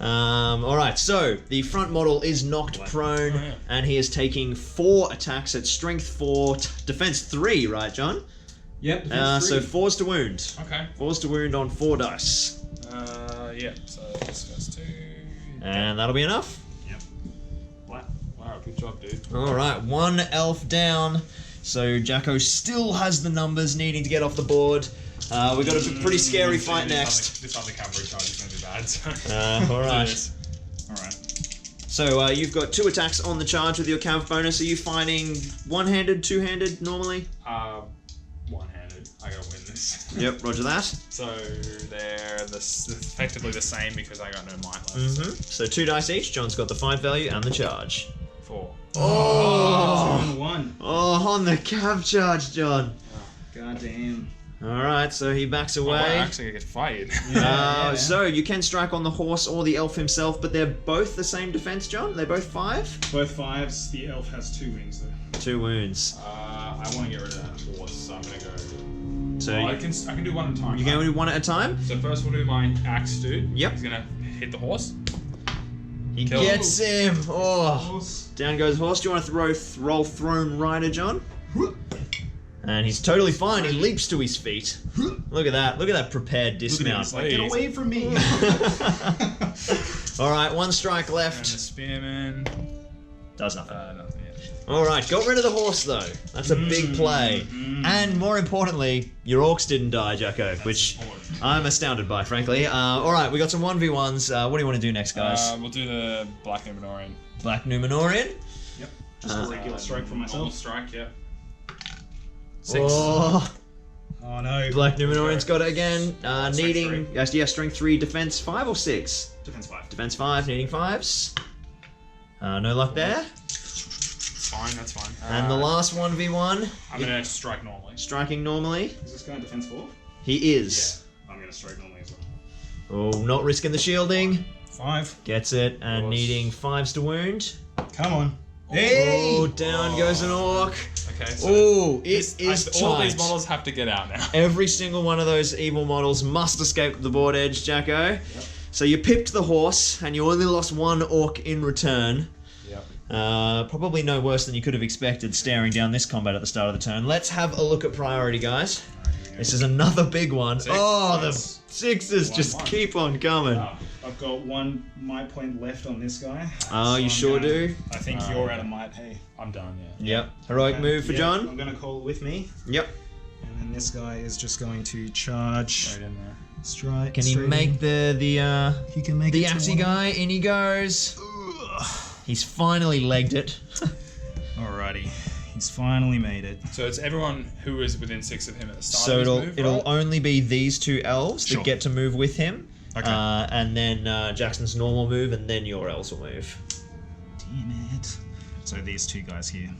Speaker 1: Alright, so the front model is knocked prone,
Speaker 3: yeah.
Speaker 1: and he is taking 4 attacks at strength 4, defense 3, right, John?
Speaker 2: Yep.
Speaker 1: So 4's to wound.
Speaker 3: Okay.
Speaker 1: 4's to wound on 4 dice.
Speaker 3: Yeah. So this first 2.
Speaker 1: And that'll be enough.
Speaker 3: Wow, good job, dude.
Speaker 1: Alright, 1 elf down. So Jacko still has the numbers needing to get off the board. We've got a pretty scary fight next.
Speaker 3: This other cavalry charge is going to be bad. So.
Speaker 1: Alright.
Speaker 2: Alright.
Speaker 1: So you've got 2 attacks on the charge with your cav bonus. Are you fighting one-handed, two-handed normally?
Speaker 3: One-handed. I gotta win this.
Speaker 1: Yep, roger that.
Speaker 3: So they're effectively the same because I got no might left.
Speaker 1: Mm-hmm. So 2 dice each. John's got the fight value and the charge.
Speaker 3: 4.
Speaker 2: On 1.
Speaker 1: Oh, on the cav charge, John.
Speaker 2: God damn.
Speaker 1: Alright, so he backs
Speaker 3: Oh,
Speaker 1: away.
Speaker 3: I actually get fired.
Speaker 2: Yeah.
Speaker 1: So you can strike on the horse or the elf himself, but they're both the same defense, John? They're both 5?
Speaker 2: Both 5s. The elf has 2 wings though.
Speaker 1: 2 wounds.
Speaker 3: I want to get rid of that horse, so I'm gonna go.
Speaker 1: So
Speaker 3: I can do 1 at a time.
Speaker 1: you can do 1 at a time?
Speaker 3: So first we'll do my axe dude.
Speaker 1: Yep.
Speaker 3: He's gonna hit the horse.
Speaker 1: He
Speaker 3: Kill.
Speaker 1: gets him. Oh,
Speaker 2: Horse.
Speaker 1: down goes horse. Do you want to roll thrown rider, John? And he's totally fine. He leaps to his feet. Look at that. Look at that prepared dismount.
Speaker 3: Like,
Speaker 2: Get away from me.
Speaker 1: All right, 1 strike
Speaker 3: And the
Speaker 1: left.
Speaker 3: spearman.
Speaker 1: Does nothing.
Speaker 3: Nothing yet.
Speaker 1: All right, got rid of the horse though. That's a big play. And more importantly, your orcs didn't die, Jacko, which I'm astounded by, frankly. Alright, we got some 1v1s. What do you want to do next, guys?
Speaker 3: We'll do the Black Numenorian.
Speaker 1: Black Numenorian?
Speaker 2: Yep. Just a regular strike for myself.
Speaker 3: Normal strike, yeah. 6.
Speaker 1: Oh,
Speaker 2: Oh no.
Speaker 1: Black Numenorian's got it again. Needing,
Speaker 3: Strength
Speaker 1: yeah, strength 3, defense 5 or 6?
Speaker 2: Defense 5.
Speaker 1: Defense 5, needing 5s. No luck there.
Speaker 3: Fine, that's fine.
Speaker 1: And the last 1v1,
Speaker 3: I'm gonna strike normally.
Speaker 1: striking normally.
Speaker 2: Is this guy defense 4?
Speaker 1: He is.
Speaker 2: I'm gonna strike normally as well.
Speaker 1: Oh, not risking the shielding.
Speaker 2: 5.
Speaker 1: Gets it, and
Speaker 3: Course.
Speaker 1: needing 5s to wound.
Speaker 2: Come on.
Speaker 1: Oh, down goes an orc.
Speaker 3: Okay, so
Speaker 1: Oh, it is
Speaker 3: all
Speaker 1: tight.
Speaker 3: these models have to get out now.
Speaker 1: Every single one of those evil models must escape the board edge, Jacko. So you pipped the horse, and you only lost 1 orc in return.
Speaker 3: Yep.
Speaker 1: Probably no worse than you could have expected staring down this combat at the start of the turn. Let's have a look at priority, guys. This is another big one.
Speaker 3: 6.
Speaker 1: Oh, the
Speaker 3: Yes.
Speaker 1: 6s just
Speaker 2: 1-1.
Speaker 1: keep on coming.
Speaker 2: I've got 1 might point left on this guy.
Speaker 1: Oh, you
Speaker 2: I'm
Speaker 1: sure
Speaker 2: gonna-
Speaker 1: do?
Speaker 2: I think you're out of might. Hey.
Speaker 3: I'm done, yeah.
Speaker 1: Yep. Heroic move for
Speaker 2: Yeah,
Speaker 1: John.
Speaker 2: I'm gonna call with me,
Speaker 1: Yep.
Speaker 2: and then this guy is just going to charge.
Speaker 3: Right in there.
Speaker 2: Strike.
Speaker 1: Can he
Speaker 2: straight
Speaker 1: make
Speaker 2: in. He can make
Speaker 1: the
Speaker 2: it to
Speaker 1: axey
Speaker 2: 1.
Speaker 1: guy? In he goes. He's finally legged it.
Speaker 2: Alrighty, he's finally made it.
Speaker 3: So it's everyone who is within 6 of him at the start
Speaker 1: So
Speaker 3: of his
Speaker 1: it'll
Speaker 3: move,
Speaker 1: it'll
Speaker 3: right?
Speaker 1: only be these 2 elves
Speaker 2: Sure.
Speaker 1: that get to move with him.
Speaker 2: Okay.
Speaker 1: And then Jackson's normal move, and then your elves will move.
Speaker 2: Damn it. So these 2 guys here.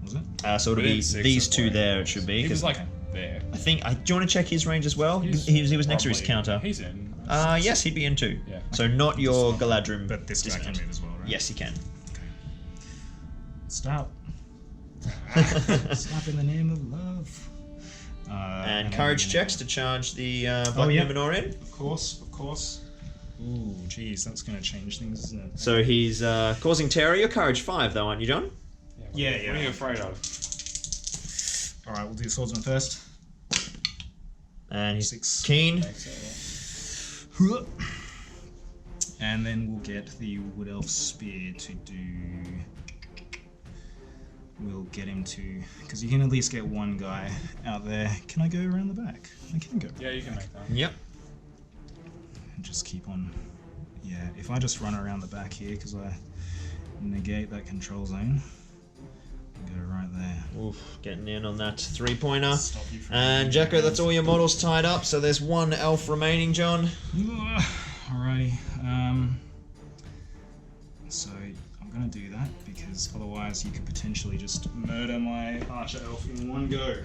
Speaker 2: Was it?
Speaker 1: So it'll
Speaker 3: Within
Speaker 1: be
Speaker 3: 6
Speaker 1: these
Speaker 3: of
Speaker 1: 2
Speaker 3: where
Speaker 1: there.
Speaker 3: he
Speaker 1: It should be.
Speaker 3: He was
Speaker 1: 'cause
Speaker 3: like there.
Speaker 1: I think. Do you want to check his range as well?
Speaker 3: He's
Speaker 1: He was next to his
Speaker 3: probably-
Speaker 1: counter.
Speaker 3: He's in.
Speaker 1: Yes, he'd be in 2.
Speaker 3: Yeah.
Speaker 1: So not your Galadrim.
Speaker 2: But this guy can
Speaker 1: dismount.
Speaker 2: move as well, right?
Speaker 1: Yes, he can.
Speaker 2: Stop. Stop in the name of love.
Speaker 1: And
Speaker 2: I'm
Speaker 1: courage
Speaker 2: gonna-
Speaker 1: checks to charge the Black
Speaker 2: yeah.
Speaker 1: Numenorian.
Speaker 2: Of course, of course. Ooh, geez, that's gonna change things, isn't it?
Speaker 1: So he's causing terror. You're courage 5 though, aren't you, John?
Speaker 2: Yeah,
Speaker 3: What are you afraid of?
Speaker 2: Alright, we'll do swordsman first.
Speaker 1: And he's
Speaker 2: 6.
Speaker 1: keen.
Speaker 2: And then we'll get the wood elf spear to do. We'll get him to, because you can at least get 1 guy out there. Can I go around the back? I can go.
Speaker 3: Yeah, you can make that.
Speaker 1: Yep.
Speaker 2: And just keep on. Yeah, if I just run around the back here, because I negate that control zone, go right there.
Speaker 1: Oof, getting in on that 3-pointer.
Speaker 2: Stop you from
Speaker 1: And Jacko, that's all your models tied up. So there's 1 elf remaining, John.
Speaker 2: Alrighty. So I'm gonna do that because otherwise you could potentially just murder my archer elf in 1 go,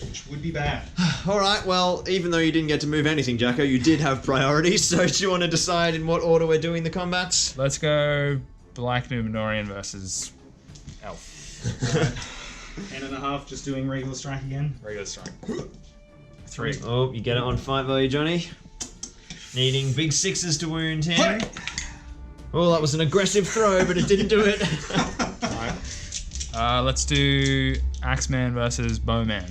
Speaker 2: which would be bad.
Speaker 1: All right. Well, even though you didn't get to move anything, Jacko, you did have priority. So do you want to decide in what order we're doing the combats?
Speaker 3: Let's go Black Numenorian versus Elf.
Speaker 2: 10.5, just doing regular strike again.
Speaker 3: Regular strike. 3.
Speaker 1: Oh, you get it on fight value, Johnny. Needing big 6s to wound him. Oh, that was an aggressive throw, but it didn't do it.
Speaker 3: Alright. Let's do Axeman versus Bowman.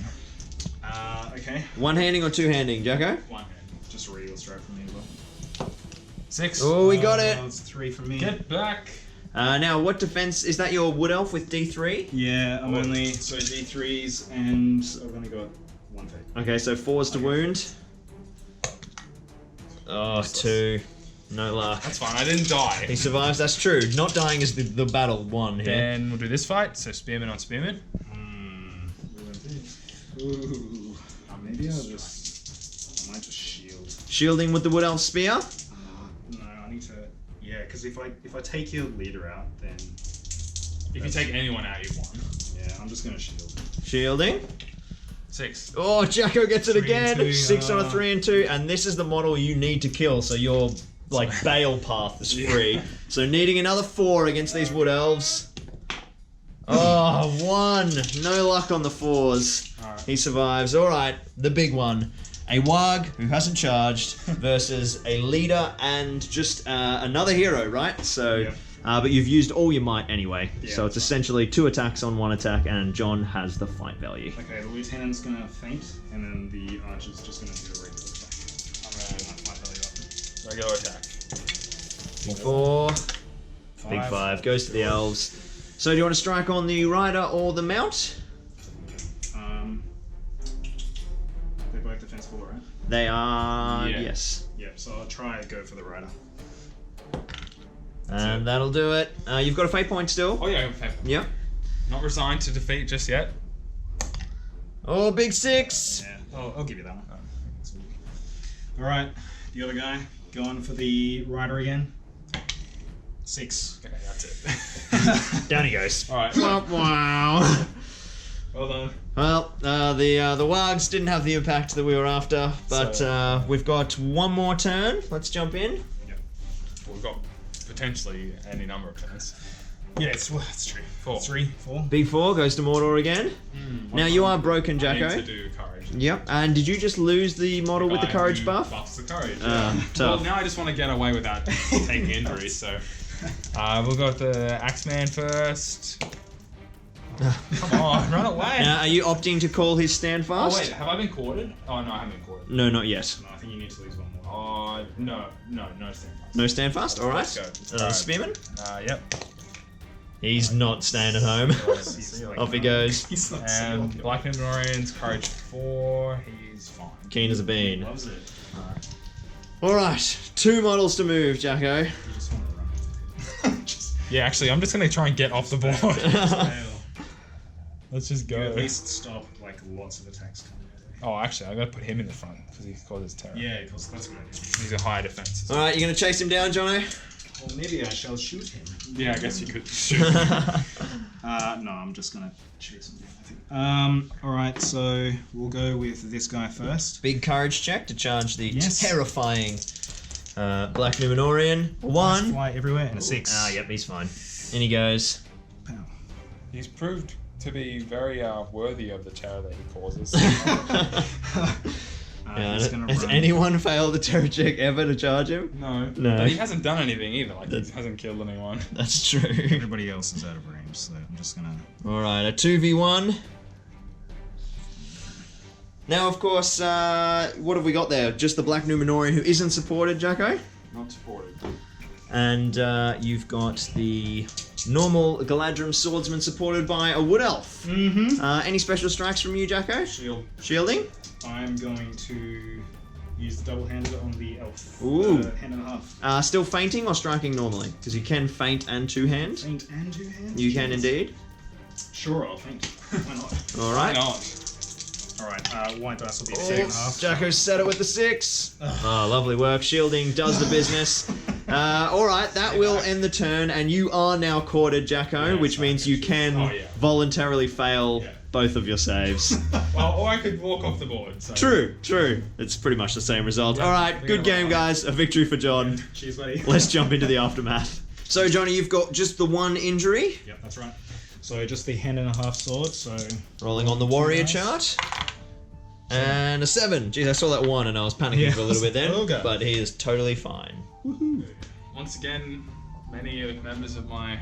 Speaker 2: Okay.
Speaker 1: One-handing or two-handing, Jacko?
Speaker 2: 1 hand. Just a regular strike from me as well.
Speaker 3: 6.
Speaker 1: Oh, we got it.
Speaker 2: It's 3 from me.
Speaker 3: Get back.
Speaker 1: Now, what defense is that? Your wood elf with D3?
Speaker 2: Yeah, I'm only so D3s, and I've only got 1 fate.
Speaker 1: Okay, so 4s to wound. Oh, 2. No luck.
Speaker 3: That's fine. I didn't die.
Speaker 1: He survives. That's true. Not dying is the battle won here.
Speaker 3: Then we'll do this fight. So Spearman on Spearman.
Speaker 2: Ooh. Maybe I might just shield.
Speaker 1: Shielding with the wood elf spear.
Speaker 2: No, I need to. Yeah, because if I take your leader out, then
Speaker 3: If you take anyone out, you won.
Speaker 2: yeah, I'm just gonna shield.
Speaker 1: Shielding.
Speaker 3: 6.
Speaker 1: Oh, Jacko gets it
Speaker 2: 3 and
Speaker 1: again.
Speaker 2: 2,
Speaker 1: 6 on a 3 and 2, and this is the model you need to kill. So your bail path is free. So needing another 4 against these wood elves. Oh, 1. No luck on the 4s.
Speaker 3: Alright.
Speaker 1: He survives. All right, the big one. A warg who hasn't charged versus a leader and just another hero, right? So,
Speaker 2: Yeah.
Speaker 1: but you've used all your might anyway.
Speaker 2: Yeah,
Speaker 1: So it's essentially 2 attacks on 1 attack, and John has the fight value.
Speaker 2: Okay, the lieutenant's gonna faint, and then the archer's just gonna do a regular attack. I'm gonna fight value up.
Speaker 3: Regular attack.
Speaker 1: Big 4, big 5 goes to the elves. So do you want to strike on the rider or the mount?
Speaker 2: strength defense 4, right?
Speaker 1: They are,
Speaker 3: Yeah.
Speaker 1: yes.
Speaker 2: Yep, so I'll try and go for the rider.
Speaker 1: And that'll do it. You've got a fate point still.
Speaker 3: Oh yeah, okay.
Speaker 1: Yep.
Speaker 3: Not resigned to defeat just yet.
Speaker 1: Oh, big 6.
Speaker 2: Yeah, I'll give you that one. Alright, the other guy, going for the rider again. 6.
Speaker 3: Okay, that's it.
Speaker 1: Down he goes.
Speaker 3: All right.
Speaker 1: Wow.
Speaker 3: Well done.
Speaker 1: Well, the Wargs didn't have the impact that we were after, but
Speaker 3: So-
Speaker 1: we've got one more turn. Let's jump in.
Speaker 3: We've got potentially any number of turns.
Speaker 2: Yeah, it's true.
Speaker 3: 4.
Speaker 2: 3, 4.
Speaker 1: Big 4 goes to Mordor again. Now you are broken,
Speaker 3: I
Speaker 1: Jacko.
Speaker 3: need to do courage.
Speaker 1: Yep. And did you just lose the model with the
Speaker 3: Guy
Speaker 1: courage
Speaker 3: who
Speaker 1: buff?
Speaker 3: Buffs the courage.
Speaker 1: Well,
Speaker 3: Well, now I just want to get away without taking injuries, so. We'll go with the Axeman first. Come on, run away!
Speaker 1: Now, are you opting to call his stand
Speaker 3: Oh
Speaker 1: fast?
Speaker 3: wait, have I been quartered? Oh no, I haven't been quartered.
Speaker 1: No, not yet.
Speaker 2: No, I think you need to lose one more.
Speaker 3: Oh no stand fast.
Speaker 1: No stand fast. All right.
Speaker 3: Let's go. Alright.
Speaker 1: Spearman.
Speaker 3: Yep.
Speaker 1: He's not staying at home.
Speaker 2: He's like,
Speaker 1: Off he goes.
Speaker 2: He's not
Speaker 3: And
Speaker 2: sealed.
Speaker 3: Black Ninja courage 4. He's fine.
Speaker 1: Keen as a bean.
Speaker 2: Loves it.
Speaker 1: All right. 2 models to move, Jacko.
Speaker 2: You just want to run. Just
Speaker 3: Yeah, actually, I'm just gonna try and get off the board.
Speaker 2: fail.
Speaker 3: Let's just
Speaker 2: You
Speaker 3: go.
Speaker 2: at least stop like lots of attacks coming at
Speaker 3: Oh, actually, I'm gonna put him in the front because he causes terror.
Speaker 2: you. Yeah, because that's a good idea.
Speaker 3: He's a higher defense.
Speaker 1: All right. You gonna chase him down, Jono?
Speaker 2: Well, maybe I shall shoot him.
Speaker 3: Yeah, I guess you could shoot.
Speaker 2: No, I'm just gonna chase him down, I think. Alright, so we'll go with this guy first.
Speaker 1: Big courage check to charge the
Speaker 2: Yes.
Speaker 1: terrifying Black Numenorian. 1.
Speaker 2: Fly everywhere and a 6.
Speaker 1: Ah, yep, he's fine. In he goes.
Speaker 2: Pow.
Speaker 3: He's proved to be very worthy of the terror that he causes.
Speaker 2: He's gonna
Speaker 1: Has
Speaker 2: run.
Speaker 1: anyone failed a terror check ever to charge him?
Speaker 3: No.
Speaker 1: No.
Speaker 3: But he hasn't done anything either. Like, he hasn't killed anyone.
Speaker 1: That's true.
Speaker 2: Everybody else is out of range, so I'm just gonna.
Speaker 1: All right, a 2v1. Now, of course, what have we got there? Just the Black Numenorian who isn't supported, Jacko?
Speaker 3: Not supported.
Speaker 1: And you've got the normal Galadrim swordsman supported by a wood elf.
Speaker 2: Mm-hmm.
Speaker 1: Any special strikes from you, Jacko?
Speaker 2: Shield.
Speaker 1: Shielding?
Speaker 2: I'm going to use the double-handed on the elf.
Speaker 1: Ooh.
Speaker 2: Hand and a half.
Speaker 1: Still fainting or striking normally? Because you can feint and two-hand.
Speaker 2: Feint and 2 hands?
Speaker 1: You can indeed.
Speaker 2: Sure, I'll feint. Why not?
Speaker 1: All
Speaker 3: Why
Speaker 1: right.
Speaker 3: not?
Speaker 2: Alright, white dice will be the second half.
Speaker 1: Jacko set it with the 6. Oh, lovely work. Shielding does the business. All right, that will end the turn, and you are now quartered, Jacko,
Speaker 2: Yeah,
Speaker 1: which
Speaker 2: so I
Speaker 1: means
Speaker 2: can
Speaker 1: you
Speaker 2: choose.
Speaker 1: can
Speaker 3: Oh, yeah.
Speaker 1: voluntarily fail
Speaker 2: Yeah.
Speaker 1: both of your saves.
Speaker 3: Well, or I could walk off the board. So.
Speaker 1: True, true. It's pretty much the same result. All right, good game, guys. A victory for John.
Speaker 2: Cheers, buddy.
Speaker 1: Let's jump into the aftermath. So, Johnny, you've got just the 1 injury.
Speaker 2: Yep, that's right. So just the hand and a half sword, so...
Speaker 1: Rolling on the warrior
Speaker 2: Nice.
Speaker 1: chart. And a 7. Jeez, I saw that 1 and I was panicking for a little bit then.
Speaker 2: Okay.
Speaker 1: But he is totally fine.
Speaker 3: Once again, many of the members of my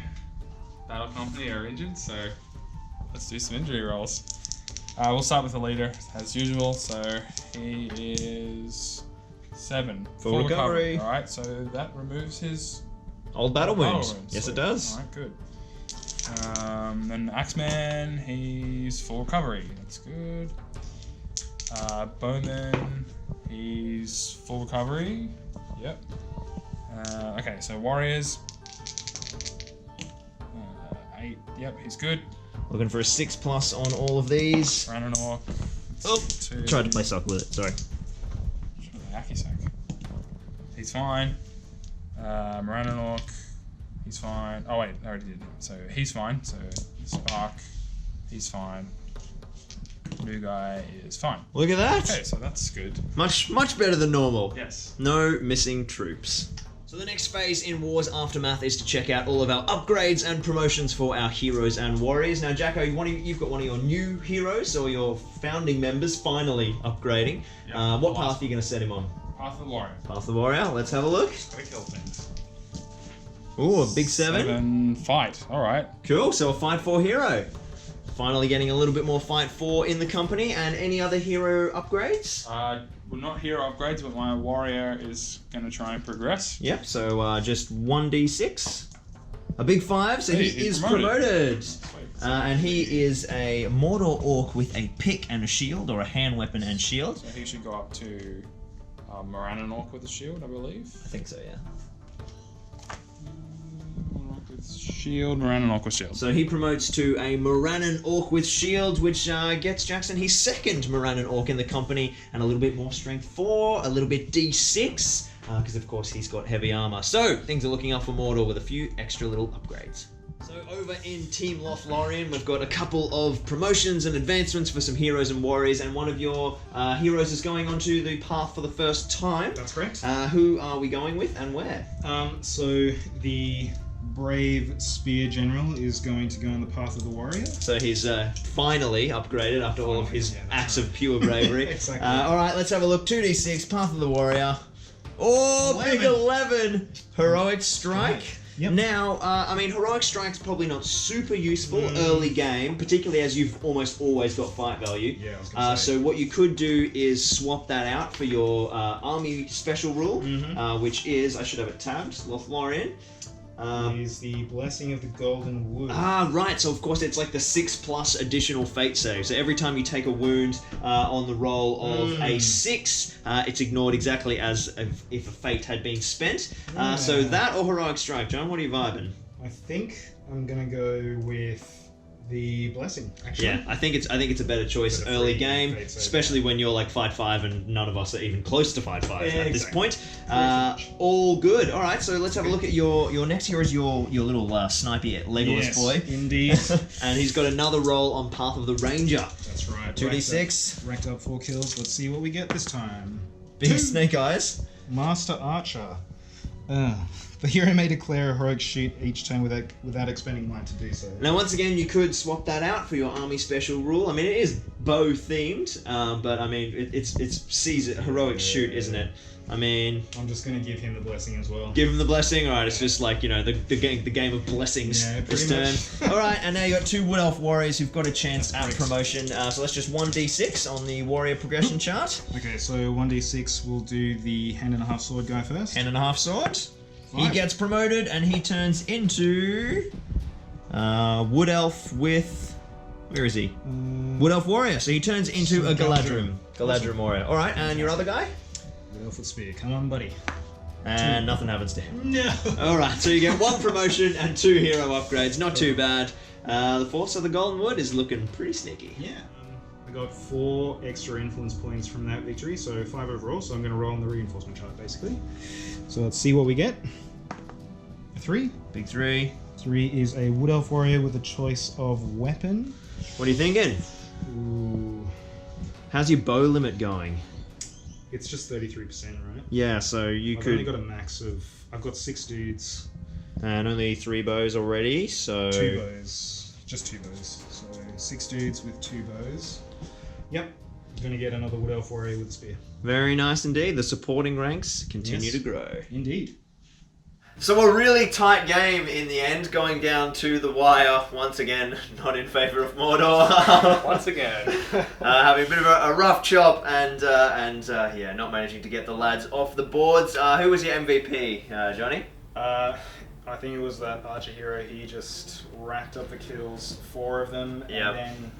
Speaker 3: battle company are injured, so let's do some injury rolls. We'll start with the leader, as usual. So he is 7.
Speaker 1: Full recovery.
Speaker 3: All right, so that removes his
Speaker 1: Old battle
Speaker 3: battle
Speaker 1: wounds.
Speaker 3: wounds.
Speaker 1: Yes,
Speaker 3: Sweet.
Speaker 1: it does.
Speaker 3: All right, good. Then Axeman, he's full recovery. That's good. Bowman, he's full recovery. Yep. Okay, so Warriors. 8. Yep, he's good.
Speaker 1: Looking for a 6+ on all of these.
Speaker 3: Rananor.
Speaker 1: Oh, tried to play sock with it. Sorry.
Speaker 3: Akisak. He's fine. Moranork. He's fine. Oh wait, I already did. So he's fine. So Spark. He's fine. New guy is fine.
Speaker 1: Look at that.
Speaker 3: Okay, so that's good.
Speaker 1: Much better than normal.
Speaker 3: Yes.
Speaker 1: No missing troops. So the next phase in War's Aftermath is to check out all of our upgrades and promotions for our heroes and warriors. Now, Jacko, you've got one of your new heroes, or your founding members, finally upgrading.
Speaker 3: Yeah,
Speaker 1: What
Speaker 3: the last
Speaker 1: path are you going to set him on?
Speaker 3: Path of the Warrior.
Speaker 1: Path of the Warrior. Let's have a look.
Speaker 3: Gotta kill things.
Speaker 1: Ooh, a big 7.
Speaker 3: 7 fight. Alright.
Speaker 1: Cool, so a Fight 4 hero. Finally getting a little bit more Fight 4 in the company. And any other hero upgrades?
Speaker 3: Well, not hero upgrades, but my warrior is gonna try and progress.
Speaker 1: Yep, so just 1d6. A big 5, so
Speaker 3: Hey,
Speaker 1: he
Speaker 3: he's
Speaker 1: is
Speaker 3: promoted.
Speaker 1: promoted. And he is a Mordor orc with a pick and a shield, or a hand weapon and shield.
Speaker 3: So he should go up to Morannon Orc with a shield, I believe.
Speaker 1: I think so, yeah.
Speaker 3: Orc with shield, Morannon Orc with shield.
Speaker 1: So he promotes to a Morannon orc with shield, which gets Jackson his second Morannon orc in the company, and a little bit more strength 4, a little bit D6, because of course he's got heavy armor. So things are looking up for Mordor with a few extra little upgrades. So over in Team Lothlorien, we've got a couple of promotions and advancements for some heroes and warriors, and one of your heroes is going onto the path for the first time.
Speaker 2: That's correct.
Speaker 1: Who are we going with and where?
Speaker 2: So the brave spear general is going to go on the path of the warrior.
Speaker 1: So he's finally upgraded after all of his
Speaker 2: Yeah, that's
Speaker 1: acts of pure bravery.
Speaker 2: Exactly.
Speaker 1: Alright, let's have a look. 2d6, Path of the Warrior. Oh, big 11! Heroic Strike.
Speaker 2: Yep.
Speaker 1: Now, I mean, Heroic Strike's probably not super useful early game, particularly as you've almost always got fight value.
Speaker 2: Yeah, I was gonna say.
Speaker 1: So what you could do is swap that out for your army special rule, which is, I should have it tabbed, Lothlorien.
Speaker 2: Is the Blessing of the Golden Wood.
Speaker 1: Right, so of course it's like the 6+ additional fate save. So every time you take a wound on the roll of a 6, it's ignored exactly as if a fate had been spent. So that or Heroic Strike. John, what are you vibing?
Speaker 2: I think I'm gonna go with the Blessing, actually.
Speaker 1: Yeah, I think it's a better choice
Speaker 2: Better
Speaker 1: early
Speaker 2: free
Speaker 1: game,
Speaker 2: fate save,
Speaker 1: especially when you're like 5-5 and none of us are even close to 5-5 at this
Speaker 2: Exactly.
Speaker 1: point.
Speaker 2: much.
Speaker 1: All good. All right, so let's have a look at your next hero is your little snipey Legolas
Speaker 2: Yes,
Speaker 1: boy.
Speaker 2: indeed.
Speaker 1: And he's got another roll on Path of the Ranger.
Speaker 2: That's right.
Speaker 1: 2d6.
Speaker 2: Racked up 4 kills. Let's see what we get this time.
Speaker 1: Big
Speaker 2: 2.
Speaker 1: snake eyes.
Speaker 2: Master Archer. The hero may declare a heroic shoot each turn without expending might to do so.
Speaker 1: Now, once again, you could swap that out for your army special rule. I mean, it is bow themed, but I mean, it's Caesar heroic shoot, isn't it? I mean,
Speaker 2: I'm just gonna give him the blessing as well.
Speaker 1: give him the blessing. All right, it's just like, you know, the game of blessings
Speaker 2: Yeah,
Speaker 1: this
Speaker 2: pretty
Speaker 1: turn.
Speaker 2: much.
Speaker 1: All right, and now you got 2 Wood Elf warriors who've got a chance
Speaker 2: That's
Speaker 1: at
Speaker 2: correct.
Speaker 1: promotion. So let's just 1d6 on the warrior progression chart.
Speaker 2: Okay, so 1d6, we'll do the hand and a half sword guy first.
Speaker 1: 10.5 sword. He
Speaker 2: 5.
Speaker 1: gets promoted and he turns into Wood Elf with... Where is he? Wood Elf Warrior. So he turns into a Galadrim. Galadrim Warrior. Alright, and your other guy?
Speaker 2: Wood Elf with spear. Come on, buddy.
Speaker 1: And nothing happens to him.
Speaker 2: No.
Speaker 1: Alright, so you get 1 promotion and 2 hero upgrades. Not too bad. The Force of the Golden Wood is looking pretty sneaky.
Speaker 2: Yeah. I got 4 extra influence points from that victory, so 5 overall, so I'm going to roll on the reinforcement chart, basically. So let's see what we get. A 3.
Speaker 1: Big 3.
Speaker 2: 3 is a Wood Elf Warrior with a choice of weapon.
Speaker 1: What are you thinking?
Speaker 2: Ooh.
Speaker 1: How's your bow limit going?
Speaker 2: It's just 33%, right?
Speaker 1: Yeah, so you
Speaker 2: I've
Speaker 1: could...
Speaker 2: only got a max of... I've got 6 dudes.
Speaker 1: And only 3 bows already, so...
Speaker 2: 2 bows. Just 2 bows. So 6 dudes with 2 bows. Yep. I'm going to get another Wood Elf Warrior with a spear.
Speaker 1: Very nice indeed. The supporting ranks continue
Speaker 2: Yes.
Speaker 1: to grow.
Speaker 2: Indeed.
Speaker 1: So a really tight game in the end, going down to the wire once again, not in favour of Mordor.
Speaker 3: Once again.
Speaker 1: Having a bit of a rough chop and yeah, not managing to get the lads off the boards. Who was your MVP, Johnny?
Speaker 2: I think it was that Archer hero. He just racked up the kills, 4 of them,
Speaker 1: Yep.
Speaker 2: and then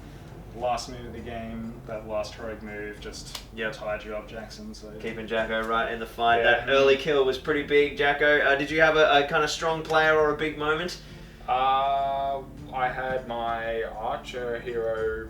Speaker 2: last move of the game, that last heroic move, just tied you up, Jackson. So
Speaker 1: Keeping Jacko right in the fight.
Speaker 2: Yeah.
Speaker 1: That early kill was pretty big, Jacko. Did you have a kind of strong player or a big moment?
Speaker 3: I had my archer hero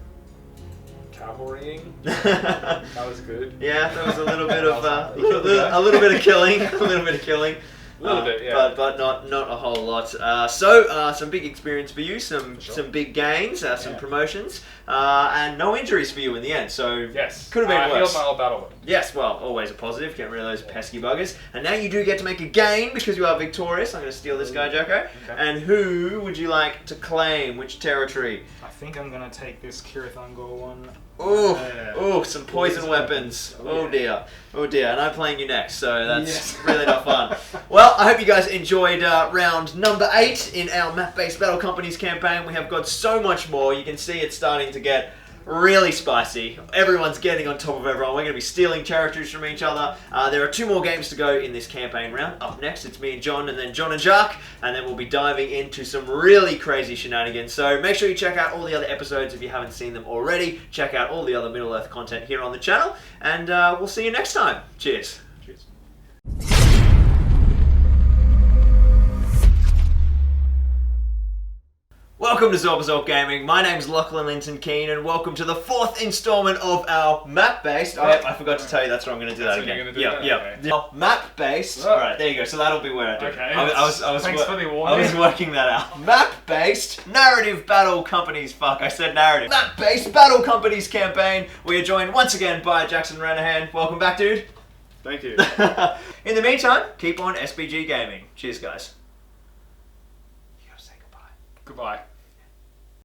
Speaker 3: cavalrying. That was good.
Speaker 1: Yeah, there was a little bit of
Speaker 3: A
Speaker 1: a
Speaker 3: little bit.
Speaker 1: little bit of killing, a little bit of killing.
Speaker 3: A little bit, yeah.
Speaker 1: But not a whole lot. So some big experience for you, some big gains, some
Speaker 3: Yeah.
Speaker 1: promotions, and no injuries for you in the end. So
Speaker 3: Yes.
Speaker 1: could have been
Speaker 3: I
Speaker 1: worse.
Speaker 3: healed my old battle weapon.
Speaker 1: Yes, well, always a positive. Get rid of those pesky buggers. And now you do get to make a gain because you are victorious. I'm going to steal this guy, Jacko.
Speaker 3: Okay.
Speaker 1: And who would you like to claim? Which territory?
Speaker 2: I think I'm gonna take this Kirith Ungol one.
Speaker 1: Oh, some poison weapons. Oh dear. Oh dear. And I'm playing you next, so that's really not fun. Well, I hope you guys enjoyed round number 8 in our map-based Battle Companies campaign. We have got so much more. You can see it's starting to get really spicy. Everyone's getting on top of everyone. We're going to be stealing territories from each other. There are 2 more games to go in this campaign round. Up next, it's me and John, and then John and Jacques, and then we'll be diving into some really crazy shenanigans. So make sure you check out all the other episodes if you haven't seen them already. Check out all the other Middle-earth content here on the channel, and we'll see you next time. Cheers. Cheers. Welcome to Zorpazorp Gaming. My name's Lachlan Linton Keane, and welcome to the 4th installment of our map-based. I forgot to tell you that's what I'm going to do.
Speaker 3: That's
Speaker 1: that
Speaker 3: what you're
Speaker 1: again.
Speaker 3: gonna do?
Speaker 1: Yeah.
Speaker 3: Okay.
Speaker 1: Map-based. All right, there you go. So that'll be where I do.
Speaker 3: Okay.
Speaker 1: I was
Speaker 3: Thanks for the
Speaker 1: I
Speaker 3: warning.
Speaker 1: was working that out. Map-based narrative battle companies. Fuck, I said narrative. Map-based battle companies campaign. We are joined once again by Jackson Ranahan. Welcome back, dude.
Speaker 2: Thank you.
Speaker 1: In the meantime, keep on SBG gaming. Cheers, guys. You gotta say goodbye.
Speaker 3: Goodbye.